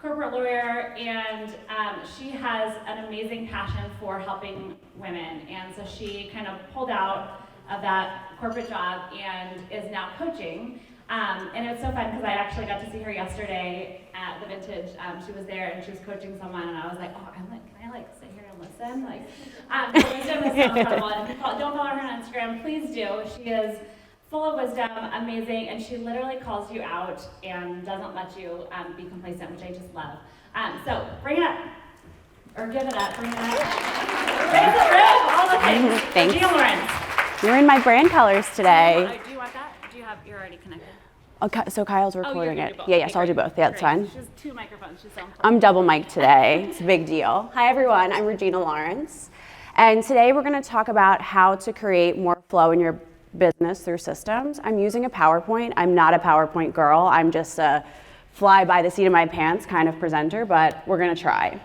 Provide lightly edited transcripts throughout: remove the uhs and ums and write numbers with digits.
corporate lawyer, and she has an amazing passion for helping women. And so she kind of pulled out of that corporate job and is now coaching. And it was so fun because I actually got to see her yesterday at the Vintage. She was there and she was coaching someone, and I was like, oh, can I sit here and listen? Her wisdom is so incredible. And if you don't follow her on Instagram, please do. She is full of wisdom, amazing, and she literally calls you out and doesn't let you be complacent, which I just love. So bring it up, or give it up, bring it up. Raise the roof, all the things. Thanks. Gina Lawrence. You're in my brand colors today. Do you want that? You're already connected. Okay, so Kyle's recording you're it. both. Yeah, so I'll do both. Yeah, that's fine. She has 2 microphones. She's so important. I'm double mic'd today. It's a big deal. Hi everyone, I'm Regina Lawrence. And today we're gonna talk about how to create more flow in your business through systems. I'm using a PowerPoint. I'm not a PowerPoint girl. I'm just a fly by the seat of my pants kind of presenter, but we're gonna try.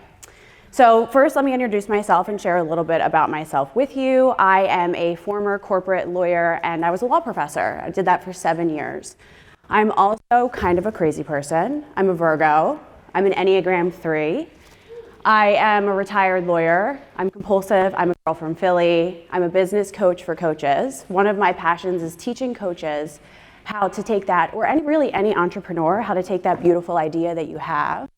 So first, let me introduce myself and share a little bit about myself with you. I am a former corporate lawyer and I was a law professor. I did that for 7 years. I'm also kind of a crazy person. I'm a Virgo. I'm an Enneagram 3. I am a retired lawyer. I'm compulsive. I'm a girl from Philly. I'm a business coach for coaches. One of my passions is teaching coaches how to take that, or any entrepreneur, how to take that beautiful idea that you have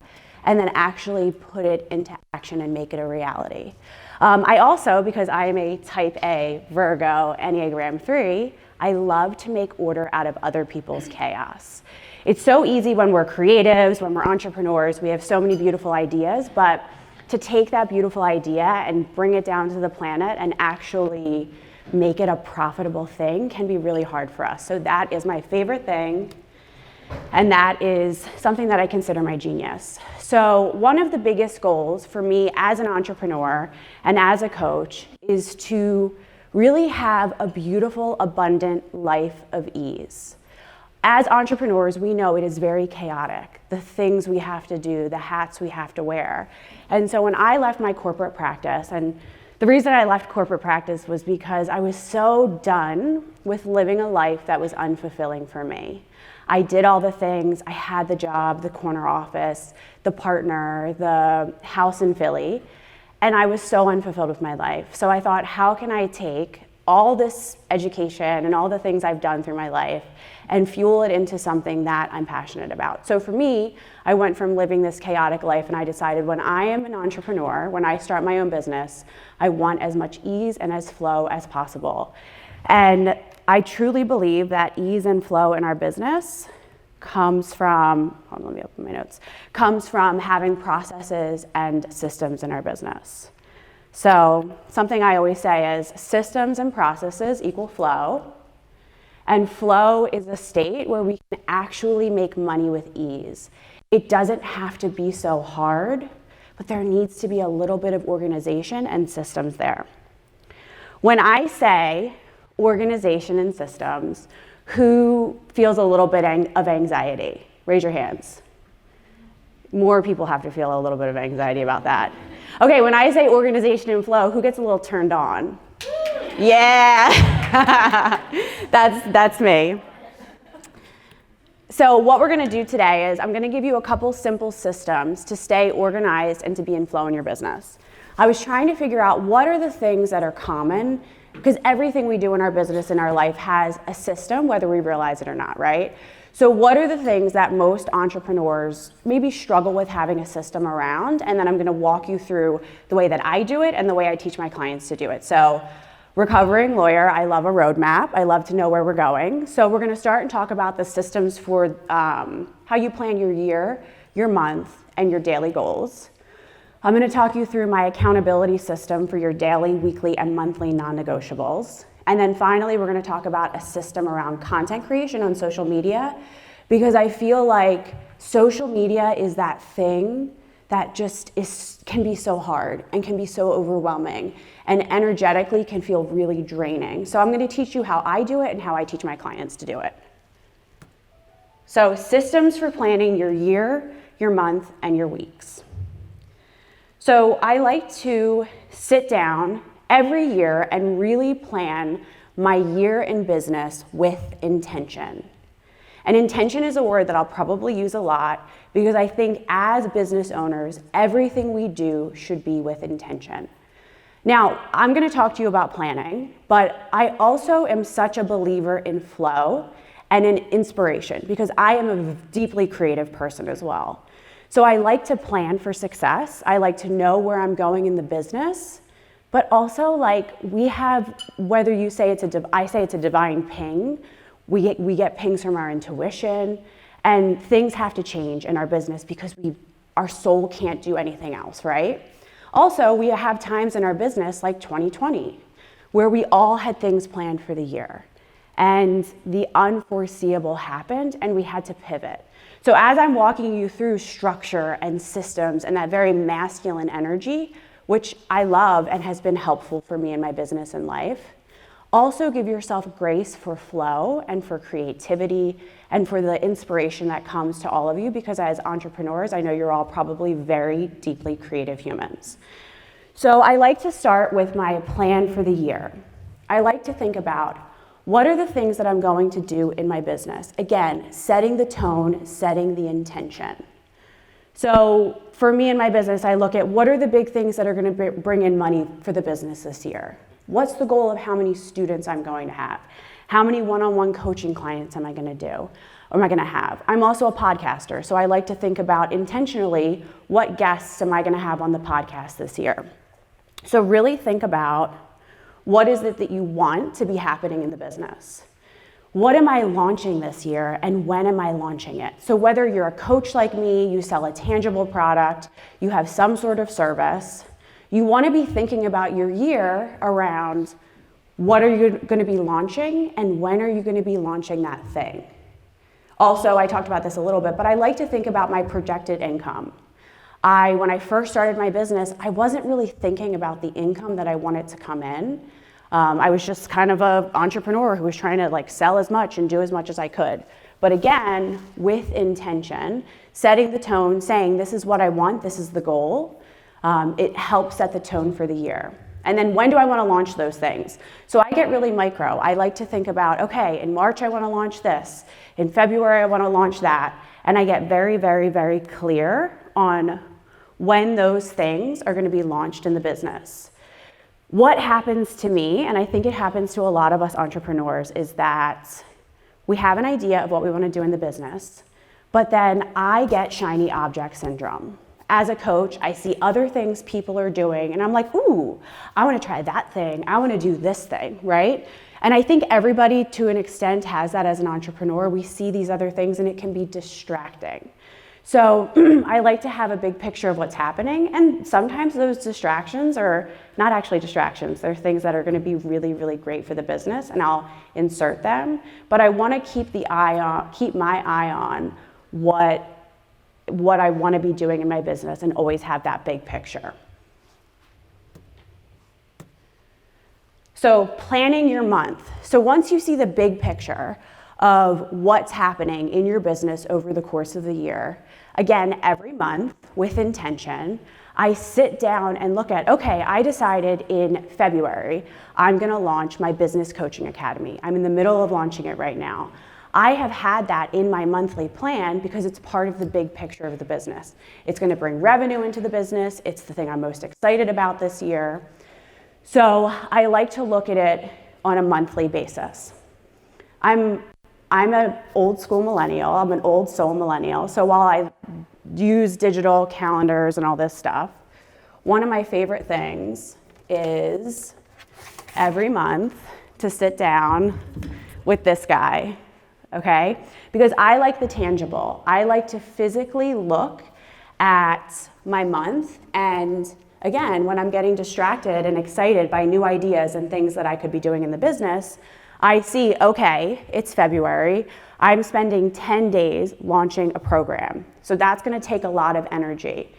and then actually put it into action and make it a reality. I also, because I am a type A Virgo Enneagram 3, I love to make order out of other people's chaos. It's so easy when we're creatives, when we're entrepreneurs, we have so many beautiful ideas, but to take that beautiful idea and bring it down to the planet and actually make it a profitable thing can be really hard for us. So that is my favorite thing, and that is something that I consider my genius. So one of the biggest goals for me as an entrepreneur and as a coach is to really have a beautiful, abundant life of ease. As entrepreneurs, we know it is very chaotic, the things we have to do, the hats we have to wear. And so when I left my corporate practice, and the reason I left corporate practice was because I was so done with living a life that was unfulfilling for me. I did all the things, I had the job, the corner office, the partner, the house in Philly, and I was so unfulfilled with my life. So I thought, how can I take all this education and all the things I've done through my life and fuel it into something that I'm passionate about? So for me, I went from living this chaotic life and I decided when I am an entrepreneur, when I start my own business, I want as much ease and as flow as possible. And I truly believe that ease and flow in our business comes from, let me open my notes, comes from having processes and systems in our business. So something I always say is systems and processes equal flow, and flow is a state where we can actually make money with ease. It doesn't have to be so hard, but there needs to be a little bit of organization and systems there. When I say organization and systems, who feels a little bit of anxiety? Raise your hands. More people have to feel a little bit of anxiety about that. Okay, when I say organization and flow, who gets a little turned on? Yeah, that's me. So what we're gonna do today is I'm gonna give you a couple simple systems to stay organized and to be in flow in your business. I was trying to figure out what are the things that are common, because everything we do in our business in our life has a system, whether we realize it or not, right? So what are the things that most entrepreneurs maybe struggle with having a system around? And then I'm gonna walk you through the way that I do it and the way I teach my clients to do it. So recovering lawyer, I love a roadmap. I love to know where we're going. So we're gonna start and talk about the systems for how you plan your year, your month, and your daily goals. I'm gonna talk you through my accountability system for your daily, weekly, and monthly non-negotiables. And then finally, we're gonna talk about a system around content creation on social media, because I feel like social media is that thing that just can be so hard and can be so overwhelming and energetically can feel really draining. So I'm gonna teach you how I do it and how I teach my clients to do it. So systems for planning your year, your month, and your weeks. So I like to sit down every year and really plan my year in business with intention. And intention is a word that I'll probably use a lot because I think as business owners, everything we do should be with intention. Now, I'm going to talk to you about planning, but I also am such a believer in flow and in inspiration because I am a deeply creative person as well. So I like to plan for success. I like to know where I'm going in the business, but also like we have, whether you say I say it's a divine ping, we get pings from our intuition, and things have to change in our business because our soul can't do anything else, right? Also, we have times in our business like 2020 where we all had things planned for the year and the unforeseeable happened and we had to pivot. So as I'm walking you through structure and systems and that very masculine energy, which I love and has been helpful for me in my business and life, also give yourself grace for flow and for creativity and for the inspiration that comes to all of you, because as entrepreneurs, I know you're all probably very deeply creative humans. So I like to start with my plan for the year. I like to think about what are the things that I'm going to do in my business? Again, setting the tone, setting the intention. So for me in my business, I look at what are the big things that are going to bring in money for the business this year? What's the goal of how many students I'm going to have? How many one-on-one coaching clients am I going to do? Or am I going to have? I'm also a podcaster, so I like to think about intentionally what guests am I going to have on the podcast this year. So really think about what is it that you want to be happening in the business? What am I launching this year and when am I launching it? So whether you're a coach like me, you sell a tangible product, you have some sort of service, you want to be thinking about your year around what are you going to be launching and when are you going to be launching that thing. Also, I talked about this a little bit, but I like to think about my projected income. When I first started my business, I wasn't really thinking about the income that I wanted to come in. I was just kind of an entrepreneur who was trying to like sell as much and do as much as I could. But again, with intention, setting the tone, saying this is what I want, this is the goal, it helps set the tone for the year. And then when do I want to launch those things? So I get really micro. I like to think about, okay, in March I want to launch this. In February I want to launch that. And I get very, very, very clear on when those things are going to be launched in the business. What happens to me, and I think it happens to a lot of us entrepreneurs, is that we have an idea of what we want to do in the business, but then I get shiny object syndrome. As a coach, I see other things people are doing, and I'm like, ooh, I want to try that thing. I want to do this thing, right? And I think everybody, to an extent, has that as an entrepreneur. We see these other things, and it can be distracting. So I like to have a big picture of what's happening, and sometimes those distractions are not actually distractions. They're things that are going to be really, really great for the business, and I'll insert them. But I want to keep my eye on what I want to be doing in my business and always have that big picture. So planning your month. So once you see the big picture of what's happening in your business over the course of the year, again, every month with intention, I sit down and look at, okay, I decided in February, I'm going to launch my business coaching academy. I'm in the middle of launching it right now. I have had that in my monthly plan because it's part of the big picture of the business. It's going to bring revenue into the business. It's the thing I'm most excited about this year. So I like to look at it on a monthly basis. I'm an old school millennial. I'm an old soul millennial. So while I use digital calendars and all this stuff, one of my favorite things is every month to sit down with this guy. Okay? Because I like the tangible. I like to physically look at my month, and again, when I'm getting distracted and excited by new ideas and things that I could be doing in the business, I see, okay, it's February. I'm spending 10 days launching a program. So that's going to take a lot of energy.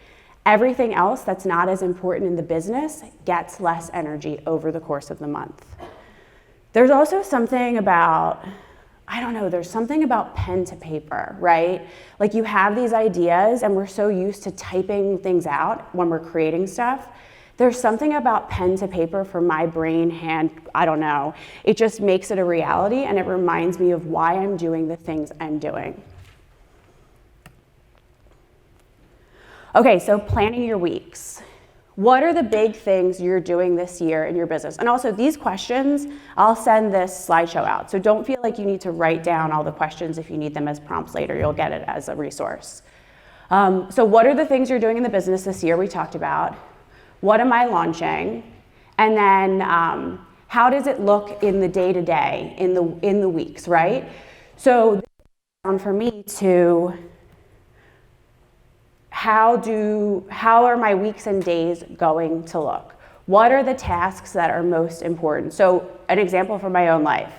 Everything else that's not as important in the business gets less energy over the course of the month. There's also something about, there's something about pen to paper, right? Like you have these ideas and we're so used to typing things out when we're creating stuff There's something about pen to paper for my brain, hand, I don't know. It just makes it a reality, and it reminds me of why I'm doing the things I'm doing. Okay, so planning your weeks. What are the big things you're doing this year in your business? And also these questions, I'll send this slideshow out. So don't feel like you need to write down all the questions if you need them as prompts later. You'll get it as a resource. So what are the things you're doing in the business this year we talked about? What am I launching? And then how does it look in the day-to-day, in the weeks, right? So this is down for me to how are my weeks and days going to look? What are the tasks that are most important? So an example from my own life.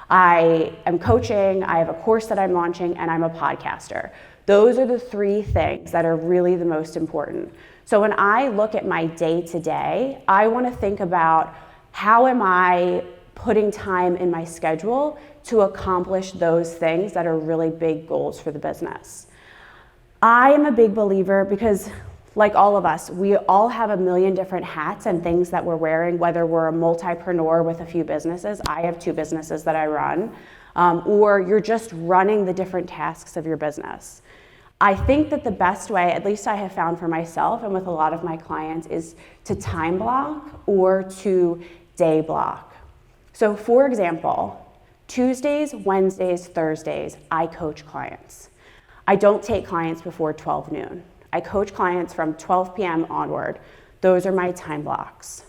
I am coaching, I have a course that I'm launching, and I'm a podcaster. Those are the three things that are really the most important. So when I look at my day-to-day, I want to think about how am I putting time in my schedule to accomplish those things that are really big goals for the business. I am a big believer because, like all of us, we all have a million different hats and things that we're wearing, whether we're a multipreneur with a few businesses. I have 2 businesses that I run, or you're just running the different tasks of your business. I think that the best way, at least I have found for myself and with a lot of my clients, is to time block or to day block. So for example, Tuesdays, Wednesdays, Thursdays, I coach clients. I don't take clients before 12 noon. I coach clients from 12 p.m. onward. Those are my time blocks.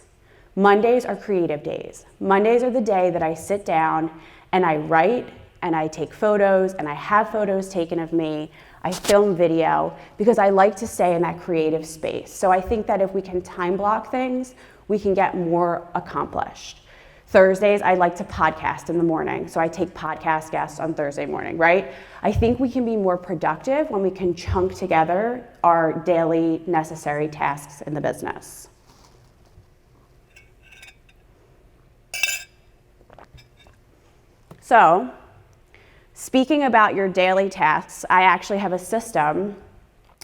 Mondays are creative days. Mondays are the day that I sit down and I write and I take photos and I have photos taken of me. I film video because I like to stay in that creative space. So I think that if we can time block things, we can get more accomplished. Thursdays, I like to podcast in the morning, so I take podcast guests on Thursday morning, right? I think we can be more productive when we can chunk together our daily necessary tasks in the business. So, speaking about your daily tasks, I actually have a system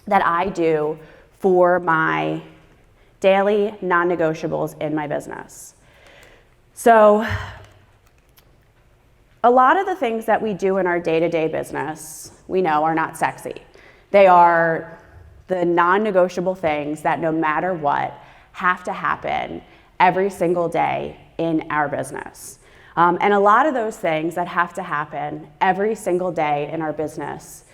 that I do for my daily non-negotiables in my business. So a lot of the things that we do in our day-to-day business, we know are not sexy. They are the non-negotiable things that no matter what have to happen every single day in our business. And a lot of those things that have to happen every single day in our business,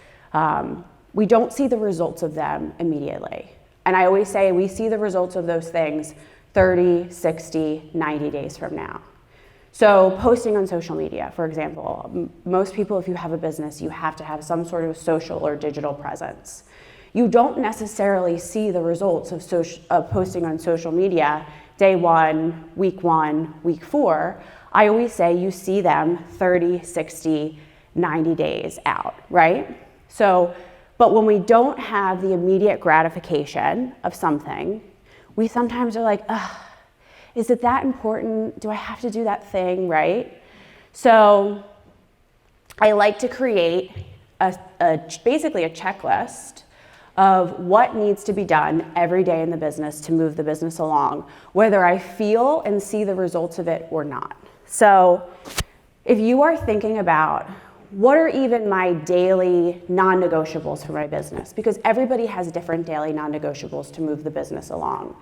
we don't see the results of them immediately. And I always say we see the results of those things 30, 60, 90 days from now. So posting on social media, for example, most people, if you have a business, you have to have some sort of social or digital presence. You don't necessarily see the results of posting on social media day 1, week 1, week 4. I always say you see them 30, 60, 90 days out, right? So, but when we don't have the immediate gratification of something, we sometimes are like, ugh, is it that important? Do I have to do that thing, right? So I like to create basically a checklist of what needs to be done every day in the business to move the business along, whether I feel and see the results of it or not. So if you are thinking about what are even my daily non-negotiables for my business, because everybody has different daily non-negotiables to move the business along,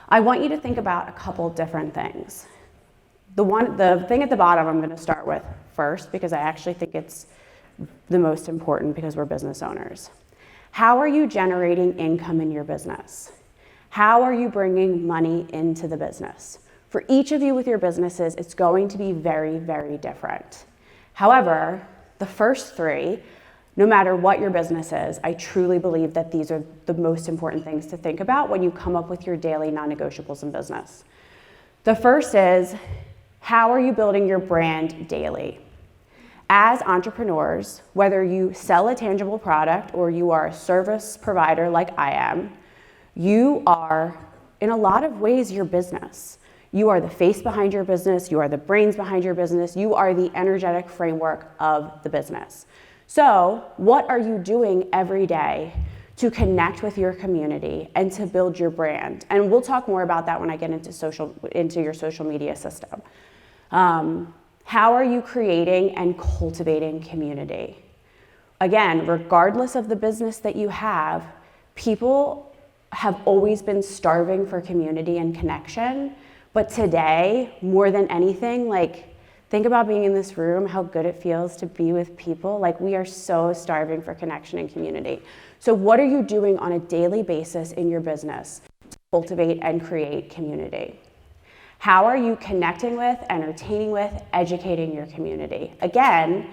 I want you to think about a couple different things. The thing at the bottom I'm going to start with first because I actually think it's the most important because we're business owners. How are you generating income in your business? How are you bringing money into the business? For each of you with your businesses, it's going to be very, very different. However, the first 3, no matter what your business is, I truly believe that these are the most important things to think about when you come up with your daily non-negotiables in business. The first is, how are you building your brand daily? As entrepreneurs, whether you sell a tangible product or you are a service provider like I am, you are, in a lot of ways, your business. You are the face behind your business, you are the brains behind your business, you are the energetic framework of the business. So, what are you doing every day to connect with your community and to build your brand. And we'll talk more about that when I get into your social media system. How are you creating and cultivating community? Again, regardless of the business that you have, people have always been starving for community and connection. But today, more than anything, like, think about being in this room, how good it feels to be with people. Like, we are so starving for connection and community. So what are you doing on a daily basis in your business to cultivate and create community? How are you connecting with, entertaining with, educating your community? Again,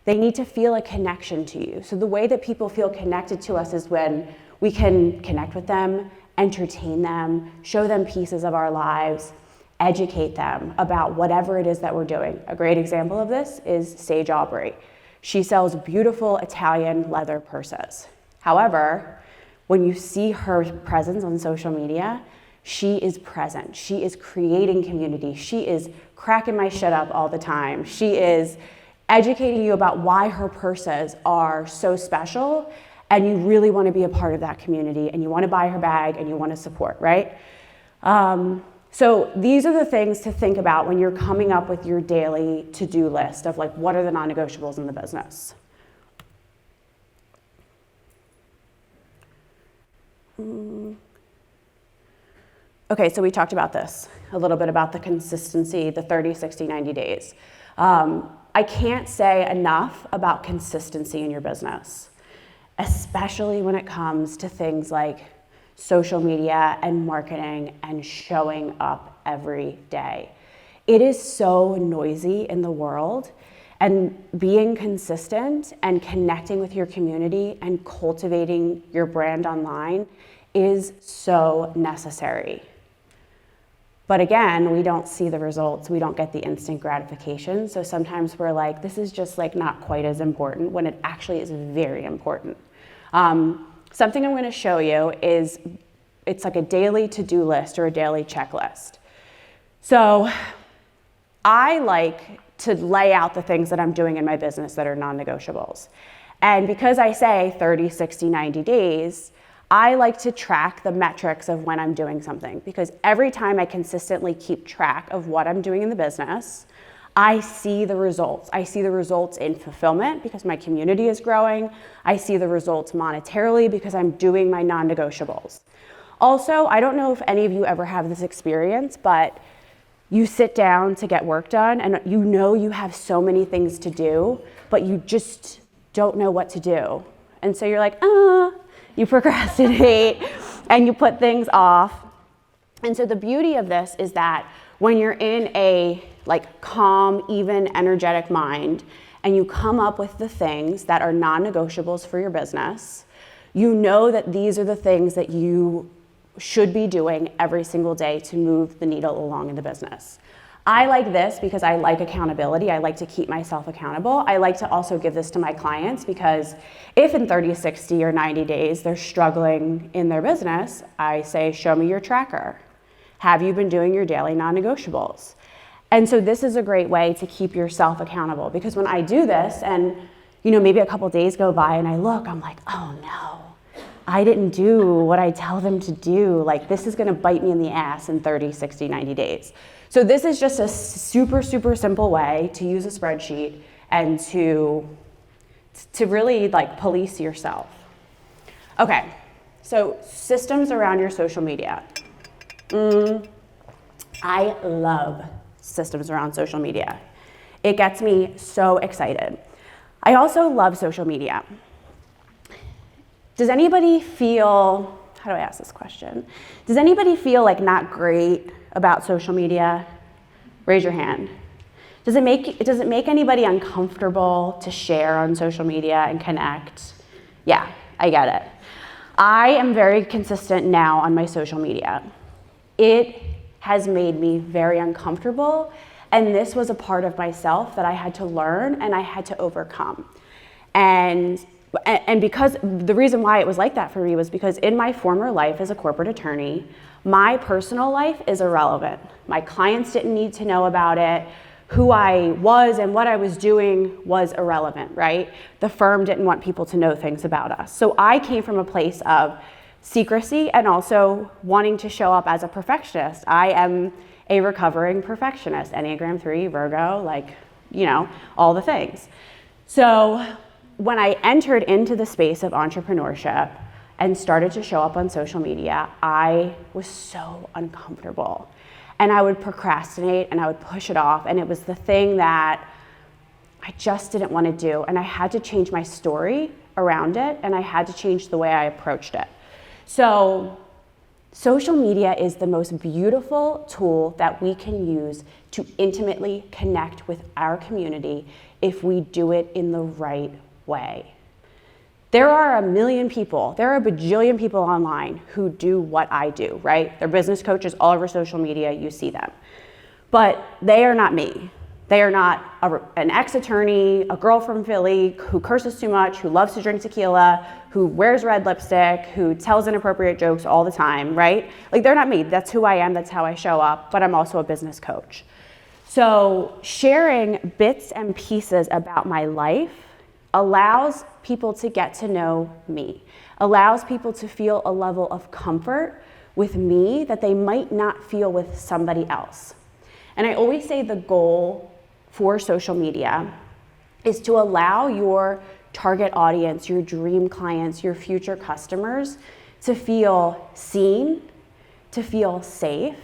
they need to feel a connection to you. So the way that people feel connected to us is when we can connect with them, entertain them, show them pieces of our lives, educate them about whatever it is that we're doing. A great example of this is Sage Aubrey. She sells beautiful Italian leather purses. However, when you see her presence on social media, she is present. She is creating community. She is cracking my shit up all the time. She is educating you about why her purses are so special, and you really want to be a part of that community, and you want to buy her bag, and you want to support, right? So these are the things to think about when you're coming up with your daily to-do list of, like, what are the non-negotiables in the business. Okay, so we talked about this, a little bit about the consistency, the 30, 60, 90 days. I can't say enough about consistency in your business, especially when it comes to things like social media and marketing and showing up every day. It is so noisy in the world, and being consistent and connecting with your community and cultivating your brand online is so necessary. But again, we don't see the results. We don't get the instant gratification. So sometimes we're like, this is just like not quite as important, when it actually is very important. Something I'm going to show you is, it's like a daily to-do list or a daily checklist. So I like to lay out the things that I'm doing in my business that are non-negotiables. And because I say 30, 60, 90 days, I like to track the metrics of when I'm doing something, because every time I consistently keep track of what I'm doing in the business, I see the results. I see the results in fulfillment because my community is growing. I see the results monetarily because I'm doing my non-negotiables. Also, I don't know if any of you ever have this experience, but you sit down to get work done and you know you have so many things to do, but you just don't know what to do. And so you're like, you procrastinate and you put things off. And so the beauty of this is that when you're in a calm, even, energetic mind, and you come up with the things that are non-negotiables for your business, you know that these are the things that you should be doing every single day to move the needle along in the business. I like this because I like accountability. I like to keep myself accountable. I like to also give this to my clients because if in 30, 60, or 90 days they're struggling in their business, I say, show me your tracker. Have you been doing your daily non-negotiables? And so this is a great way to keep yourself accountable, because when I do this and maybe a couple days go by and I look, I'm like, oh no, I didn't do what I tell them to do. Like, this is gonna bite me in the ass in 30, 60, 90 days. So this is just a super, super simple way to use a spreadsheet and to really police yourself. Okay, so systems around your social media. I love systems around social media. It gets me so excited. I also love social media. Does anybody feel, how do I ask this question? Does anybody feel not great about social media? Raise your hand. Does it make anybody uncomfortable to share on social media and connect? Yeah, I get it. I am very consistent now on my social media. It has made me very uncomfortable, and this was a part of myself that I had to learn and I had to overcome. And because the reason why it was like that for me was because in my former life as a corporate attorney, my personal life is irrelevant. My clients didn't need to know about it. who I was and what I was doing was irrelevant, right? The firm didn't want people to know things about us. So I came from a place of secrecy and also wanting to show up as a perfectionist. I am a recovering perfectionist, Enneagram 3, Virgo, like, you know, all the things. So when I entered into the space of entrepreneurship and started to show up on social media, I was so uncomfortable. And I would procrastinate and I would push it off. And it was the thing that I just didn't want to do. And I had to change my story around it, and I had to change the way I approached it. So social media is the most beautiful tool that we can use to intimately connect with our community if we do it in the right way. There are a million people, there are a bajillion people online who do what I do, right? They're business coaches all over social media, you see them. But they are not me. They are not an ex-attorney, a girl from Philly who curses too much, who loves to drink tequila, who wears red lipstick, who tells inappropriate jokes all the time, right? Like, they're not me. That's who I am. That's how I show up. But I'm also a business coach. So sharing bits and pieces about my life allows people to get to know me, allows people to feel a level of comfort with me that they might not feel with somebody else. And I always say the goal for social media is to allow your target audience, your dream clients, your future customers to feel seen, to feel safe,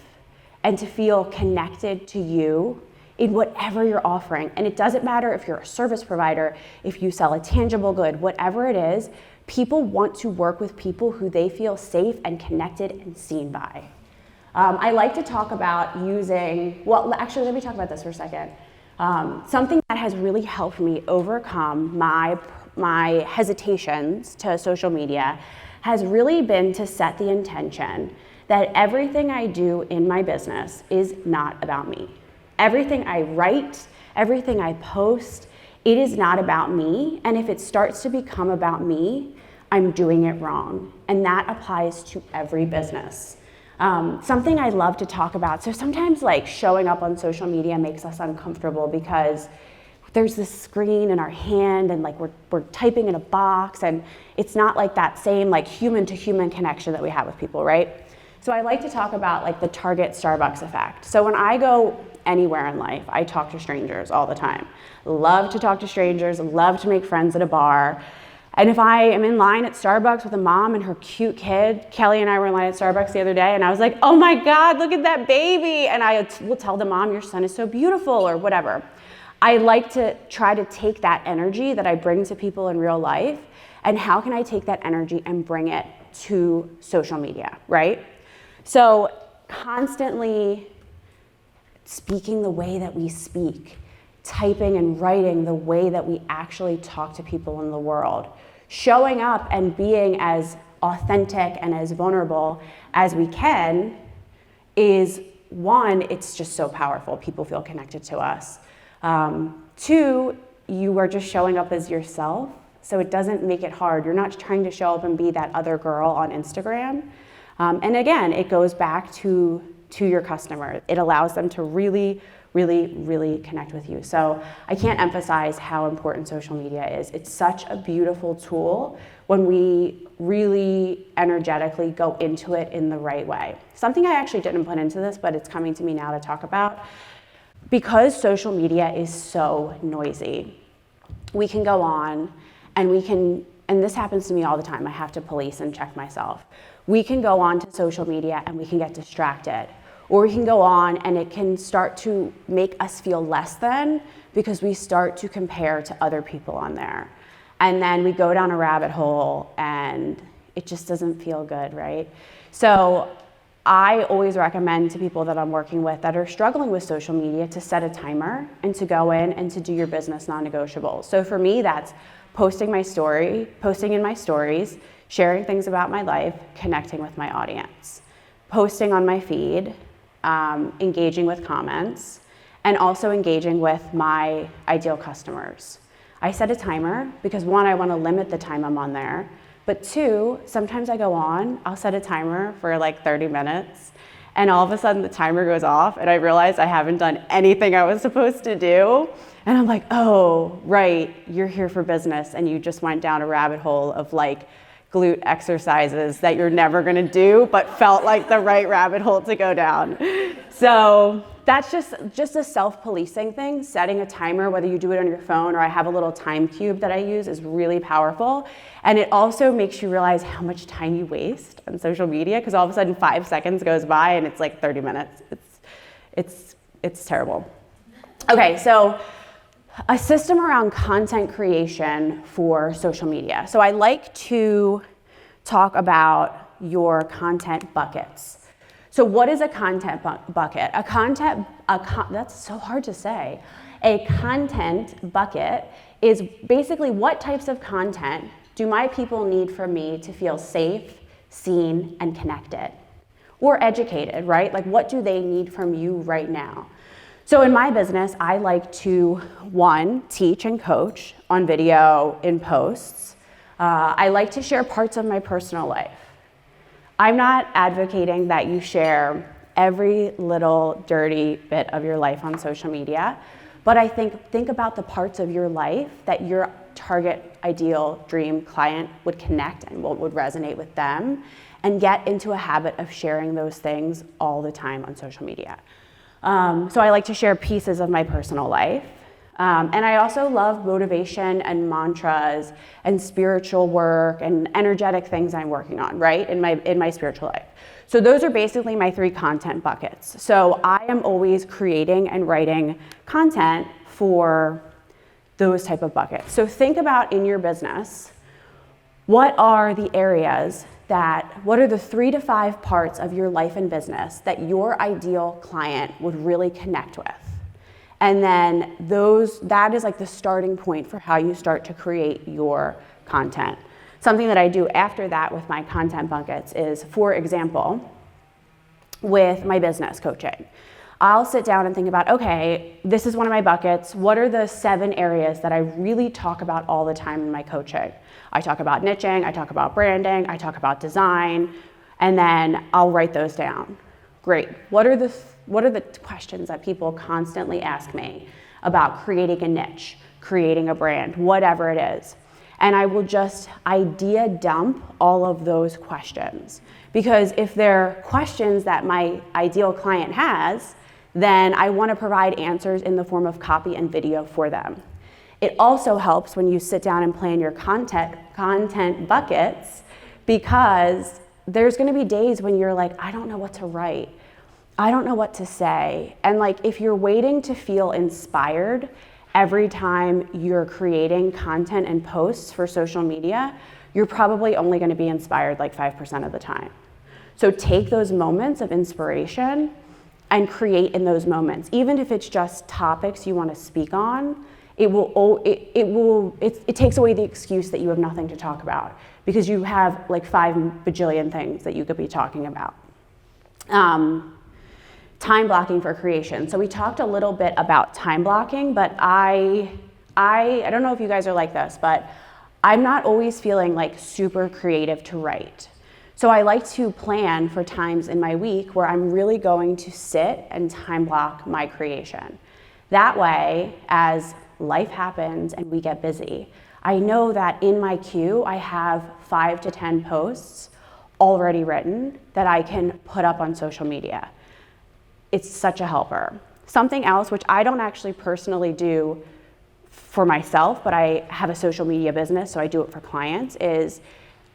and to feel connected to you in whatever you're offering. And it doesn't matter if you're a service provider, if you sell a tangible good, whatever it is, people want to work with people who they feel safe and connected and seen by. I like to talk about using, well, actually, let me talk about this for a second. Something that has really helped me overcome my hesitations to social media has really been to set the intention that everything I do in my business is not about me. Everything I write, everything I post, it is not about me. And if it starts to become about me, I'm doing it wrong. And that applies to every business. Something I love to talk about. So sometimes like showing up on social media makes us uncomfortable because there's this screen in our hand and like we're typing in a box, and it's not like that same like human to human connection that we have with people, right? So I like to talk about like the Target Starbucks effect. So when I go anywhere in life, I talk to strangers all the time. Love to talk to strangers, love to make friends at a bar. And if I am in line at Starbucks with a mom and her cute kid, Kelly and I were in line at Starbucks the other day, and I was like, oh my God, look at that baby. And I will tell the mom, your son is so beautiful, or whatever. I like to try to take that energy that I bring to people in real life, and how can I take that energy and bring it to social media, right? So constantly speaking the way that we speak, typing and writing the way that we actually talk to people in the world, showing up and being as authentic and as vulnerable as we can is, one, it's just so powerful. People feel connected to us. Two, you are just showing up as yourself, so it doesn't make it hard. You're not trying to show up and be that other girl on Instagram. And again, it goes back to your customer. It allows them to really connect with you. So I can't emphasize how important social media is. It's such a beautiful tool when we really energetically go into it in the right way. Something I actually didn't put into this, but it's coming to me now to talk about. Because social media is so noisy, we can go on and and this happens to me all the time, I have to police and check myself. We can go on to social media and we can get distracted. Or we can go on and it can start to make us feel less than because we start to compare to other people on there. And then we go down a rabbit hole and it just doesn't feel good, right? So I always recommend to people that I'm working with that are struggling with social media to set a timer and to go in and to do your business non-negotiables. So for me, that's posting in my stories, sharing things about my life, connecting with my audience, posting on my feed, engaging with comments, and also engaging with my ideal customers. I set a timer because, one, I want to limit the time I'm on there, but two, sometimes I go on, I'll set a timer for like 30 minutes, And all of a sudden the timer goes off and I realize I haven't done anything I was supposed to do. And I'm like, oh, right, you're here for business and you just went down a rabbit hole of like glute exercises that you're never gonna do, but felt like the right rabbit hole to go down. So that's just a self-policing thing. Setting a timer, whether you do it on your phone or I have a little time cube that I use, is really powerful. And it also makes you realize how much time you waste on social media, because all of a sudden 5 seconds goes by and it's like 30 minutes. It's terrible. Okay, so a system around content creation for social media. So I like to talk about your content buckets. So what is a content bucket? That's so hard to say. A content bucket is basically what types of content do my people need from me to feel safe, seen, and connected? Or educated, right? Like what do they need from you right now? So in my business, I like to, one, teach and coach on video in posts. I like to share parts of my personal life. I'm not advocating that you share every little dirty bit of your life on social media, but I think about the parts of your life that your target, ideal, dream client would connect and what would resonate with them, and get into a habit of sharing those things all the time on social media. So I like to share pieces of my personal life. And I also love motivation and mantras and spiritual work and energetic things I'm working on, right, in my spiritual life. So those are basically my 3 content buckets. So I am always creating and writing content for those type of buckets. So think about in your business, what are the areas what are the 3 to 5 parts of your life and business that your ideal client would really connect with? And then that is like the starting point for how you start to create your content. Something that I do after that with my content buckets is, for example, with my business coaching, I'll sit down and think about, okay, this is one of my buckets. What are the 7 areas that I really talk about all the time in my coaching? I talk about niching, I talk about branding, I talk about design, and then I'll write those down. Great. What are the questions that people constantly ask me about creating a niche, creating a brand, whatever it is? And I will just idea dump all of those questions. Because if they're questions that my ideal client has, then I want to provide answers in the form of copy and video for them. It also helps when you sit down and plan your content buckets, because there's going to be days when you're like, I don't know what to write. I don't know what to say. And like, if you're waiting to feel inspired every time you're creating content and posts for social media, you're probably only going to be inspired like 5% of the time. So take those moments of inspiration and create in those moments. Even if it's just topics you want to speak on, it takes away the excuse that you have nothing to talk about, because you have like 5 bajillion things that you could be talking about. Time blocking for creation. So we talked a little bit about time blocking, but I don't know if you guys are like this, but I'm not always feeling like super creative to write. So I like to plan for times in my week where I'm really going to sit and time block my creation. That way, as life happens and we get busy, I know that in my queue, I have 5 to 10 posts already written that I can put up on social media. It's such a helper. Something else, which I don't actually personally do for myself, but I have a social media business, so I do it for clients, is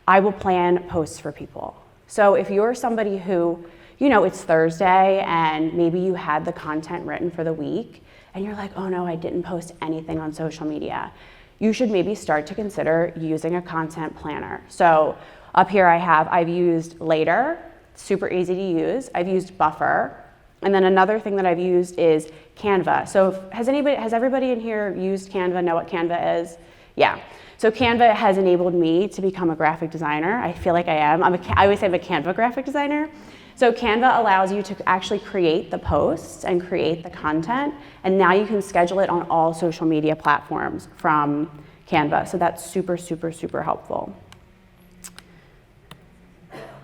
I will plan posts for people. So if you're somebody who, it's Thursday and maybe you had the content written for the week and you're like, oh no, I didn't post anything on social media, you should maybe start to consider using a content planner. So up here I've used Later, super easy to use. I've used Buffer. And then another thing that I've used is Canva. So has everybody in here used Canva, know what Canva is? Yeah. So Canva has enabled me to become a graphic designer. I feel like I am. I always say I'm a Canva graphic designer. So Canva allows you to actually create the posts and create the content, and now you can schedule it on all social media platforms from Canva. So that's super, super, super helpful.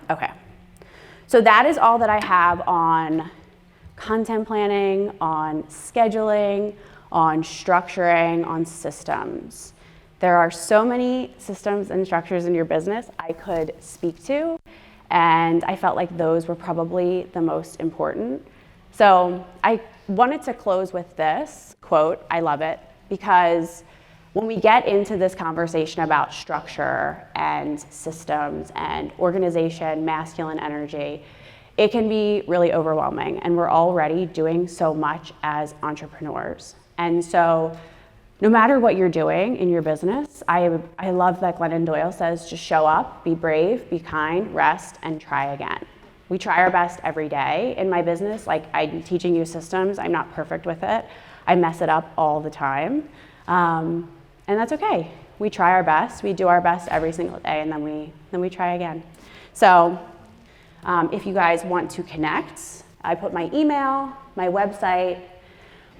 Okay. So that is all that I have on content planning, on scheduling, on structuring, on systems. There are so many systems and structures in your business I could speak to, and I felt like those were probably the most important. So I wanted to close with this quote. I love it, because when we get into this conversation about structure and systems and organization, masculine energy, it can be really overwhelming, and we're already doing so much as entrepreneurs. And so no matter what you're doing in your business, I love that Glennon Doyle says, just show up, be brave, be kind, rest, and try again. We try our best every day. In my business, like, I'm teaching you systems, I'm not perfect with it. I mess it up all the time. And that's okay. We try our best, we do our best every single day, and then we try again. So if you guys want to connect, I put my email, my website,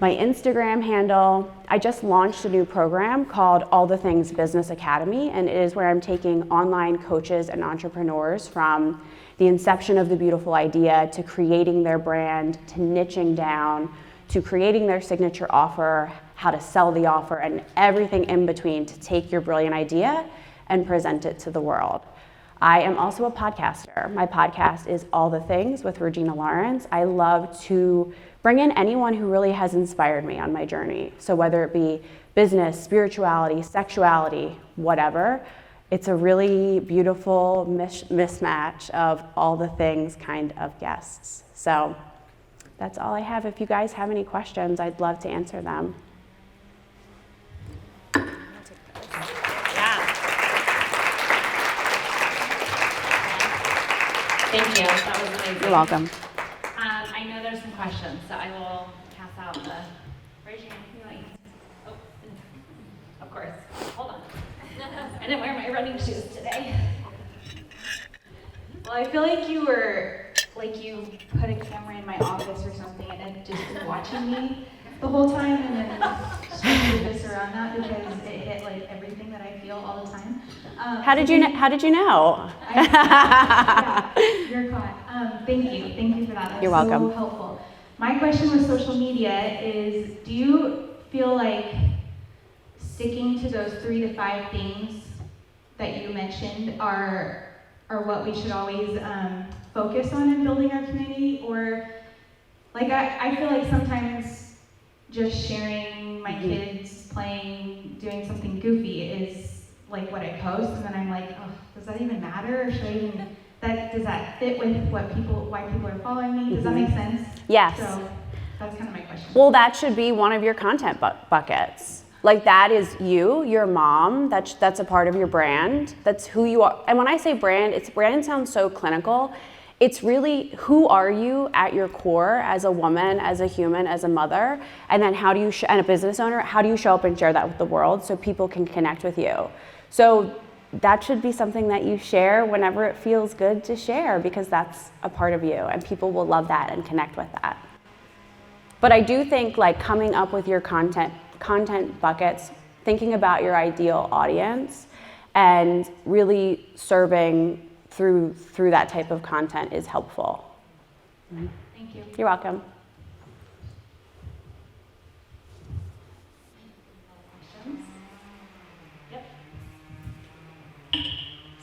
my Instagram handle. I just launched a new program called All the Things Business Academy, and it is where I'm taking online coaches and entrepreneurs from the inception of the beautiful idea to creating their brand, to niching down, to creating their signature offer, how to sell the offer, and everything in between to take your brilliant idea and present it to the world. I am also a podcaster. My podcast is All the Things with Regina Lawrence. I love to bring in anyone who really has inspired me on my journey. So whether it be business, spirituality, sexuality, whatever, it's a really beautiful mismatch of all the things kind of guests. So that's all I have. If you guys have any questions, I'd love to answer them. Thank you. That was amazing. You're welcome. I know there's some questions, so I will pass out the raise your hand. Oh, of course. Hold on. I didn't wear my running shoes today. Well, I feel like you put a camera in my office or something and it just was watching me the whole time, and then shifted this around that because it hit like everything that I feel all the time. How did you know? Yeah, you're caught. Thank you for that. That's You're welcome. So helpful. My question with social media is, do you feel like sticking to those 3 to 5 things that you mentioned are what we should always focus on in building our community? Or like I feel like sometimes just sharing my kids playing, doing something goofy is like what I post, and then I'm like, oh, does that even matter? Or should I even, does that fit with why people are following me? Does that make sense? Yes. So that's kind of my question. Well, that should be one of your content buckets. Like, that is you, your mom, that's a part of your brand. That's who you are. And when I say brand sounds so clinical. It's really, who are you at your core as a woman, as a human, as a mother? And then how do you, and a business owner, how do you show up and share that with the world so people can connect with you? So that should be something that you share whenever it feels good to share, because that's a part of you and people will love that and connect with that. But I do think, like, coming up with your content buckets, thinking about your ideal audience and really serving through that type of content is helpful. Thank you. You're welcome. Questions? Yep.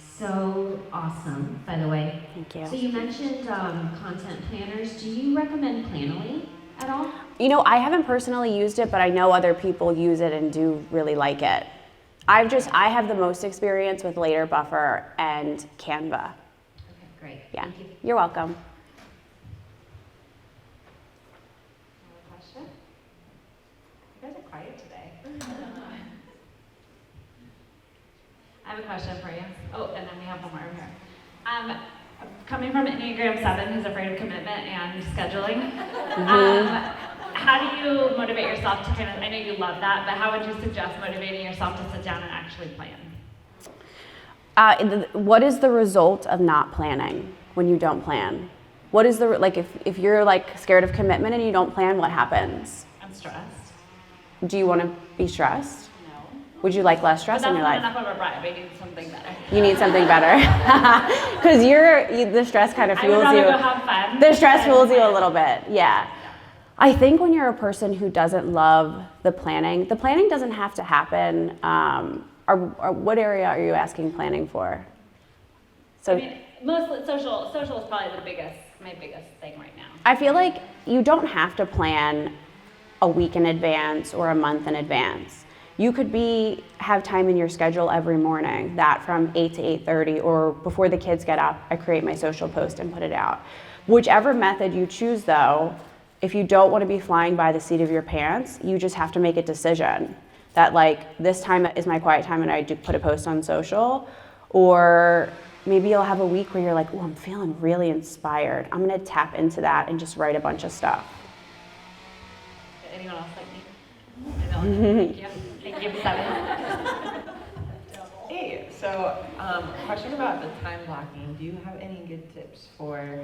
So awesome, by the way. Thank you. So you mentioned content planners. Do you recommend Planoly at all? You know, I haven't personally used it, but I know other people use it and do really like it. I have the most experience with Later Buffer and Canva. Okay, great. Yeah, Thank you. you're welcome. Another question? You guys are quiet today. I have a question for you. Oh, and then we have one more over here. Coming from Enneagram 7, who's afraid of commitment and scheduling, how do you motivate yourself to I know you love that, but how would you suggest motivating yourself to sit down and actually plan? What is the result of not planning when you don't plan? What is if you're like scared of commitment and you don't plan, what happens? I'm stressed. Do you want to be stressed? No. Would you like less But stress that's in your not life? enough of a bribe. I need something better. You need something better. Because the stress kind of I would fuels rather you. go have fun. The stress than fuels you a plan. little bit, yeah. I think when you're a person who doesn't love the planning doesn't have to happen. Or what area are you asking planning for? So I mean, mostly social is probably my biggest thing right now. I feel like you don't have to plan a week in advance or a month in advance. You could have time in your schedule every morning, that from 8 to 8:30, or before the kids get up, I create my social post and put it out. Whichever method you choose though, if you don't want to be flying by the seat of your pants, you just have to make a decision that like, this time is my quiet time and I do put a post on social, or maybe you'll have a week where you're like, oh, I'm feeling really inspired. I'm gonna tap into that and just write a bunch of stuff. Anyone else like me? Thank you. Thank you, Seven. Hey, so question about the time blocking. Do you have any good tips for,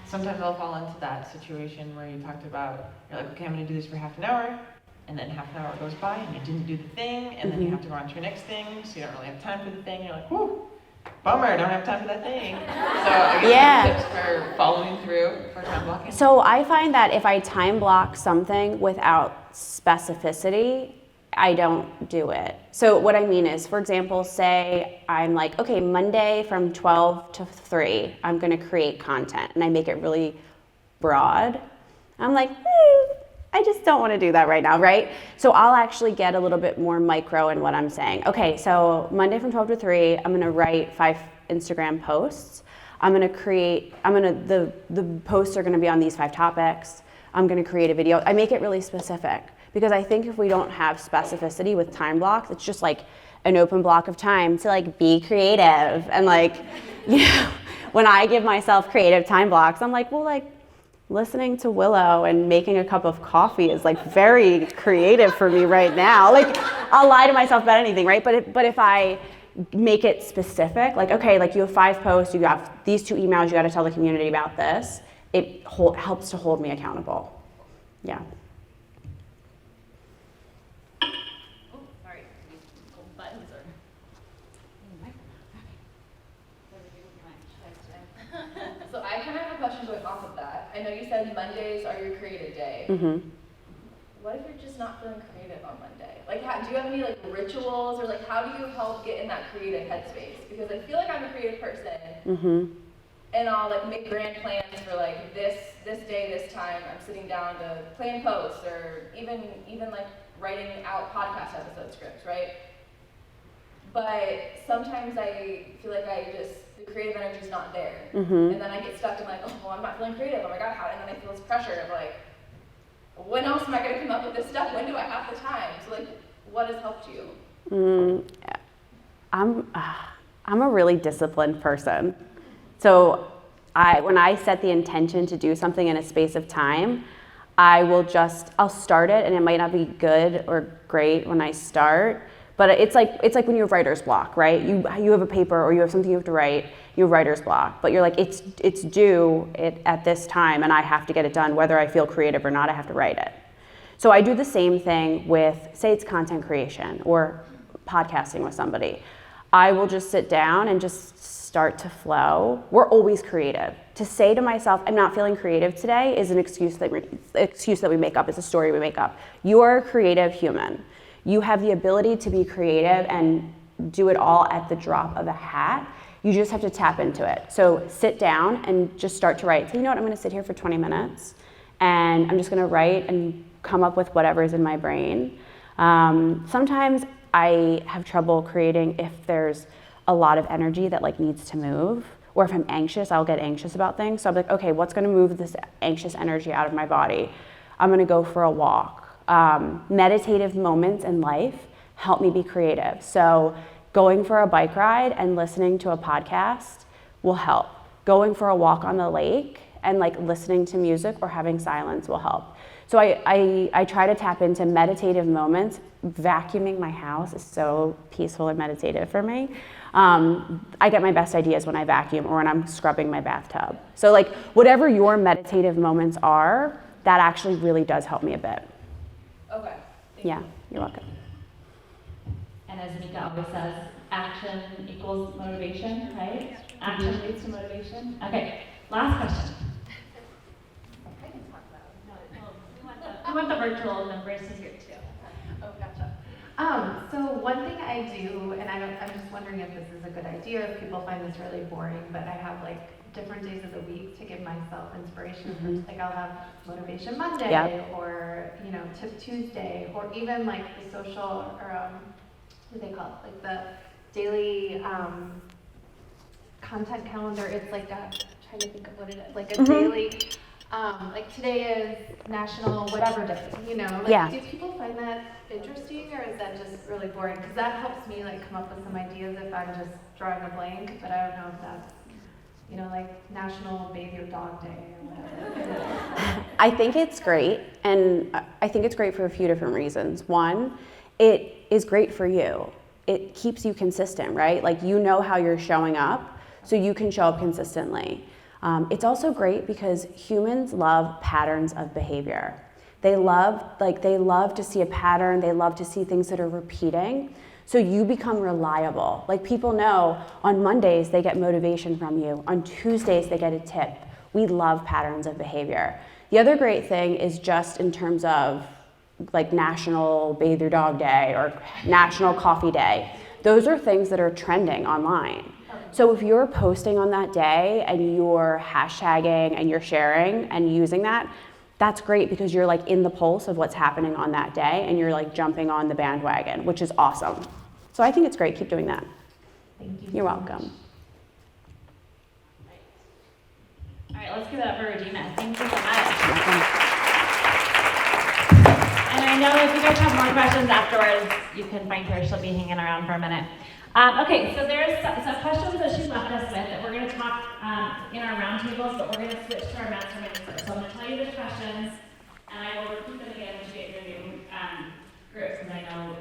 sometimes I'll fall into that situation where you talked about, you're like, okay, I'm gonna do this for half an hour, and then half an hour goes by and you didn't do the thing, and then you have to go on to your next thing, so you don't really have time for the thing, you're like, whoo, bummer, I don't have time for that thing. So I guess Yeah. tips for following through for time blocking? So I find that if I time block something without specificity, I don't do it. So what I mean is, for example, say I'm like, okay, Monday from 12 to 3, I'm gonna create content, and I make it really broad. I'm like, I just don't wanna do that right now, right? So I'll actually get a little bit more micro in what I'm saying. Okay, so Monday from 12 to 3, I'm gonna write 5 Instagram posts. The posts are gonna be on these 5 topics. I'm gonna create a video. I make it really specific, because I think if we don't have specificity with time blocks, it's just like an open block of time to like be creative. And like, you know, when I give myself creative time blocks, I'm like, well, like listening to Willow and making a cup of coffee is like very creative for me right now. Like, I'll lie to myself about anything, right? But if I make it specific, like, okay, like you have 5 posts, you have these 2 emails, you got to tell the community about this, it helps to hold me accountable. Yeah. Oh, sorry. Gold buttons or. So I kind of have a question going off of that. I know you said Mondays are your creative day. Mm-hmm. What if you're just not feeling creative on Monday? Like, do you have any like rituals, or like how do you help get in that creative headspace? Because I feel like I'm a creative person, Mm-hmm. and I'll like make grand plans for like this day, this time. I'm sitting down to plan posts, or even like writing out podcast episode scripts, right? But sometimes I feel like the creative energy is not there. Mm-hmm. And then I get stuck in like, oh, well, I'm not feeling creative. Oh my God, how? And then I feel this pressure of like, when else am I going to come up with this stuff? When do I have the time? So like, what has helped you? I'm a really disciplined person. So when I set the intention to do something in a space of time, I'll start it, and it might not be good or great when I start, but it's like when you have writer's block, right? You have a paper or you have something you have to write, you have writer's block, but you're like, it's due at this time and I have to get it done, whether I feel creative or not, I have to write it. So I do the same thing with, say it's content creation or podcasting with somebody. I will just sit down and just start to flow. We're always creative. To say to myself, I'm not feeling creative today is an excuse that we make up. It's a story we make up. You are a creative human. You have the ability to be creative and do it all at the drop of a hat. You just have to tap into it. So sit down and just start to write. So you know what, I'm gonna sit here for 20 minutes and I'm just gonna write and come up with whatever is in my brain. Sometimes I have trouble creating if there's a lot of energy that like needs to move, or if I'm anxious, I'll get anxious about things. So I'm like, okay, what's gonna move this anxious energy out of my body? I'm gonna go for a walk. Meditative moments in life help me be creative. So going for a bike ride and listening to a podcast will help. Going for a walk on the lake and like listening to music or having silence will help. So I try to tap into meditative moments. Vacuuming my house is so peaceful and meditative for me. I get my best ideas when I vacuum or when I'm scrubbing my bathtub. So like whatever your meditative moments are, that actually really does help me a bit. Okay. Yeah, you're welcome. And And as Mika always says, action equals motivation, right? Action leads to motivation. Okay, last question. We want the virtual members to hear too. Oh, gotcha. So one thing I do, and I'm just wondering if this is a good idea, if people find this really boring, but I have like different days of the week to give myself inspiration. Like I'll have Motivation Monday, or Tip Tuesday, or even like the social, or what do they call it? Like the daily content calendar. It's like I'm trying to think of what it is. Like a daily. Like today is National Whatever Day, do people find that interesting, or is that just really boring? Because that helps me like come up with some ideas if I'm just drawing a blank, but I don't know if that's, like National Bathe Your Dog Day or whatever. I think it's great, and I think it's great for a few different reasons. One, it is great for you. It keeps you consistent, right? Like you know how you're showing up, so you can show up consistently. It's also great because humans love patterns of behavior. They love to see a pattern. They love to see things that are repeating. So you become reliable. Like people know on Mondays they get motivation from you. On Tuesdays they get a tip. We love patterns of behavior. The other great thing is just in terms of like National Bathe Your Dog Day or National Coffee Day. Those are things that are trending online. So if you're posting on that day and you're hashtagging and you're sharing and using that, that's great because you're like in the pulse of what's happening on that day and you're like jumping on the bandwagon, which is awesome. So I think it's great. Keep doing that. Thank you. You're welcome. All right, let's give it up for Regina. Thank you so much. And I know if you guys have more questions afterwards, you can find her. She'll be hanging around for a minute. Okay, so there's some questions that she left us with that we're going to talk in our roundtables, but we're going to switch to our mastermind first. So I'm going to tell you the questions, and I will repeat them again to get your new groups, because I know